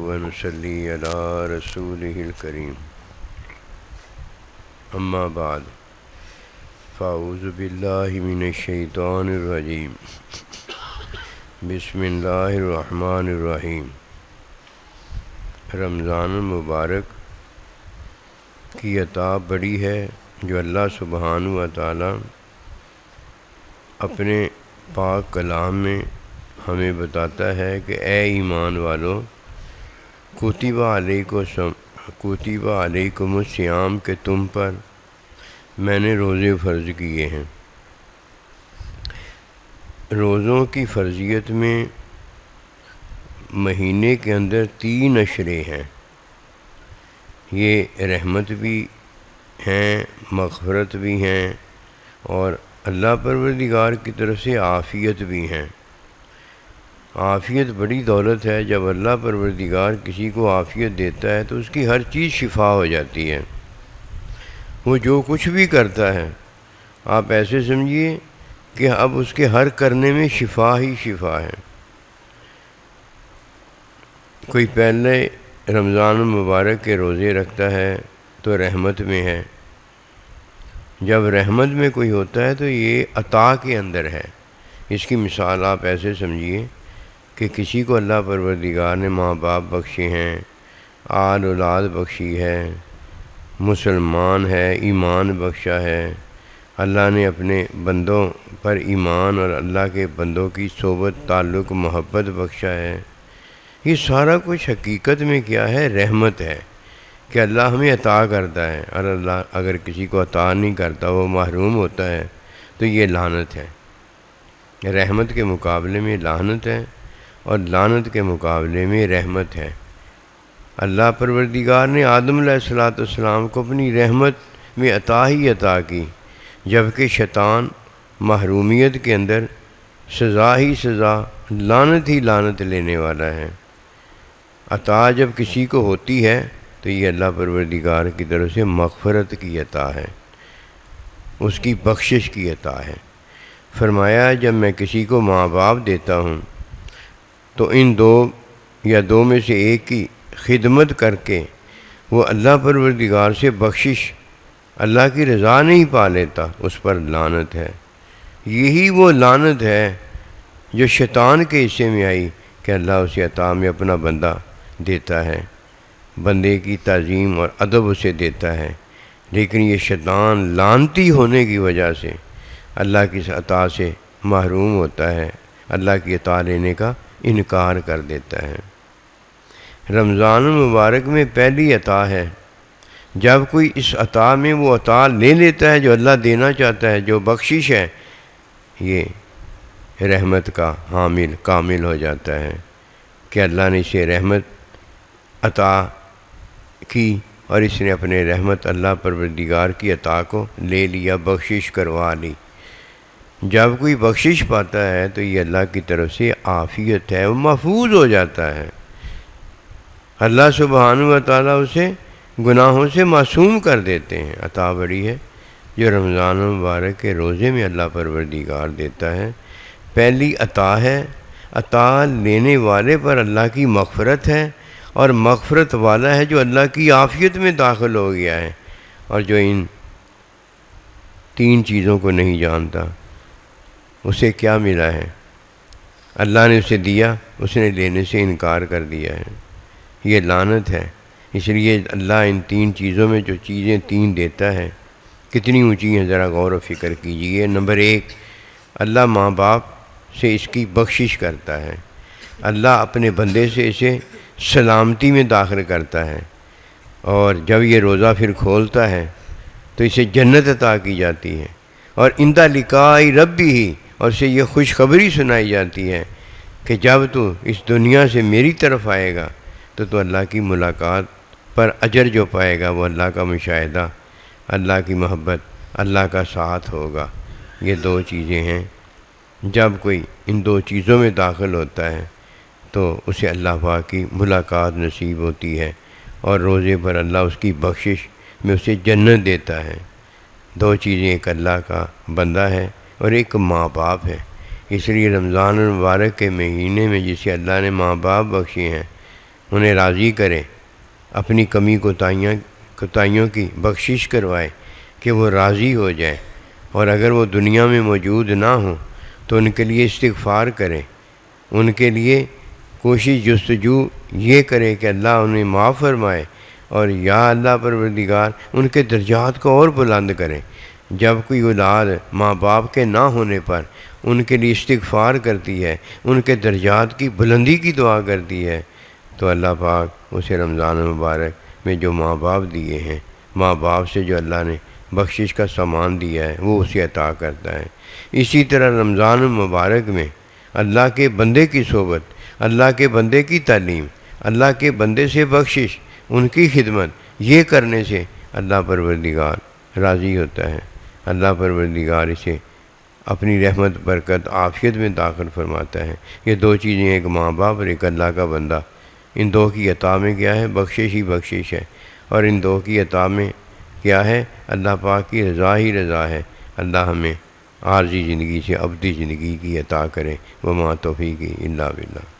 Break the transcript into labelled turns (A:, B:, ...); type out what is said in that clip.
A: ونصلي على رسوله الكريم أما بعد فأعوذ بالله من الشيطان الرجيم بسم اللہ الرحمن الرحیم۔ رمضان المبارک کی عطا بڑی ہے جو اللہ سبحانہ و تعالی اپنے پاک کلام میں ہمیں بتاتا ہے کہ اے ایمان والو، کتب علیکم الصیام کہ تم پر میں نے روزے فرض کیے ہیں۔ روزوں کی فرضیت میں مہینے کے اندر 3 اشرے ہیں۔ یہ رحمت بھی ہیں، مغفرت بھی ہیں، اور اللہ پروردگار کی طرف سے عافیت بھی ہیں۔ عافیت بڑی دولت ہے۔ جب اللہ پروردگار کسی کو عافیت دیتا ہے تو اس کی ہر چیز شفا ہو جاتی ہے۔ وہ جو کچھ بھی کرتا ہے آپ ایسے سمجھیے کہ اب اس کے ہر کرنے میں شفا ہی شفا ہے۔ کوئی پہلے رمضان المبارک کے روزے رکھتا ہے تو رحمت میں ہے۔ جب رحمت میں کوئی ہوتا ہے تو یہ عطا کے اندر ہے۔ اس کی مثال آپ ایسے سمجھیے کہ کسی کو اللہ پروردگار نے ماں باپ بخشے ہیں، آل اولاد بخشی ہے، مسلمان ہے، ایمان بخشا ہے، اللہ نے اپنے بندوں پر ایمان اور اللہ کے بندوں کی صحبت تعلق محبت بخشا ہے۔ یہ سارا کچھ حقیقت میں کیا ہے؟ رحمت ہے کہ اللہ ہمیں عطا کرتا ہے، اور اللہ اگر کسی کو عطا نہیں کرتا، وہ محروم ہوتا ہے، تو یہ لعنت ہے۔ رحمت کے مقابلے میں لعنت ہے، اور لعنت کے مقابلے میں رحمت ہے۔ اللہ پروردگار نے آدم علیہ السلام کو اپنی رحمت میں عطا ہی عطا کی، جبکہ شیطان محرومیت کے اندر سزا ہی سزا، لعنت ہی لعنت لینے والا ہے۔ عطا جب کسی کو ہوتی ہے تو یہ اللہ پروردگار کی طرف سے مغفرت کی عطا ہے، اس کی بخشش کی عطا ہے۔ فرمایا جب میں کسی کو ماں باپ دیتا ہوں تو ان 2 یا 2 میں سے ایک کی خدمت کر کے وہ اللہ پروردگار سے بخشش، اللہ کی رضا نہیں پا لیتا، اس پر لعنت ہے۔ یہی وہ لعنت ہے جو شیطان کے حصے میں آئی کہ اللہ اسے عطا میں اپنا بندہ دیتا ہے، بندے کی تعظیم اور ادب اسے دیتا ہے، لیکن یہ شیطان لعنتی ہونے کی وجہ سے اللہ کی عطا سے محروم ہوتا ہے، اللہ کی عطا لینے کا انکار کر دیتا ہے۔ رمضان المبارک میں پہلی عطا ہے۔ جب کوئی اس عطا میں وہ عطا لے لیتا ہے جو اللہ دینا چاہتا ہے، جو بخشش ہے، یہ رحمت کا حامل کامل ہو جاتا ہے کہ اللہ نے اسے رحمت عطا کی، اور اس نے اپنے رحمت اللہ پروردگار کی عطا کو لے لیا، بخشش کروا لی۔ جب کوئی بخشش پاتا ہے تو یہ اللہ کی طرف سے عافیت ہے، وہ محفوظ ہو جاتا ہے۔ اللہ سبحانہ و تعالیٰ اسے گناہوں سے معصوم کر دیتے ہیں۔ عطا بڑی ہے جو رمضان المبارک کے روزے میں اللہ پروردگار دیتا ہے۔ پہلی عطا ہے، عطا لینے والے پر اللہ کی مغفرت ہے، اور مغفرت والا ہے جو اللہ کی عافیت میں داخل ہو گیا ہے، اور جو ان 3 چیزوں کو نہیں جانتا اسے کیا ملا ہے؟ اللہ نے اسے دیا، اس نے لینے سے انکار کر دیا ہے۔ یہ لعنت ہے۔ اس لیے اللہ ان 3 چیزوں میں جو چیزیں 3 دیتا ہے کتنی اونچی ہیں، ذرا غور و فکر کیجیے۔ نمبر 1، اللہ ماں باپ سے اس کی بخشش کرتا ہے۔ اللہ اپنے بندے سے اسے سلامتی میں داخل کرتا ہے، اور جب یہ روزہ پھر کھولتا ہے تو اسے جنت عطا کی جاتی ہے، اور عند لقاء ربہ، اور اسے یہ خوشخبری سنائی جاتی ہے کہ جب تو اس دنیا سے میری طرف آئے گا تو اللہ کی ملاقات پر اجر جو پائے گا وہ اللہ کا مشاہدہ، اللہ کی محبت، اللہ کا ساتھ ہوگا۔ یہ 2 چیزیں ہیں۔ جب کوئی ان 2 چیزوں میں داخل ہوتا ہے تو اسے اللہ پاک کی ملاقات نصیب ہوتی ہے، اور روزے پر اللہ اس کی بخشش میں اسے جنت دیتا ہے۔ 2 چیزیں، ایک اللہ کا بندہ ہے اور ایک ماں باپ ہے۔ اس لیے رمضان المبارک کے مہینے میں جسے اللہ نے ماں باپ بخشے ہیں، انہیں راضی کرے، اپنی کمی کوتاہیوں کی بخشش کروائے کہ وہ راضی ہو جائیں، اور اگر وہ دنیا میں موجود نہ ہوں تو ان کے لیے استغفار کرے، ان کے لیے کوشش جستجو یہ کرے کہ اللہ انہیں معاف فرمائے، اور یا اللہ پروردگار ان کے درجات کو اور بلند کرے۔ جب کوئی اولاد ماں باپ کے نہ ہونے پر ان کے لیے استغفار کرتی ہے، ان کے درجات کی بلندی کی دعا کرتی ہے، تو اللہ پاک اسے رمضان مبارک میں جو ماں باپ دیے ہیں، ماں باپ سے جو اللہ نے بخشش کا سامان دیا ہے وہ اسے عطا کرتا ہے۔ اسی طرح رمضان مبارک میں اللہ کے بندے کی صحبت، اللہ کے بندے کی تعلیم، اللہ کے بندے سے بخشش، ان کی خدمت، یہ کرنے سے اللہ پروردگار راضی ہوتا ہے، اللہ پروردگار اسے اپنی رحمت برکت عافیت میں داخل فرماتا ہے۔ یہ دو چیزیں، ایک ماں باپ اور ایک اللہ کا بندہ، ان دو کی عطا میں کیا ہے؟ بخشش ہی بخشش ہے، اور ان دو کی عطا میں کیا ہے؟ اللہ پاک کی رضا ہی رضا ہے۔ اللہ ہمیں عارضی زندگی سے ابدی زندگی کی عطا کرے۔ وما توفیقی الا باللہ۔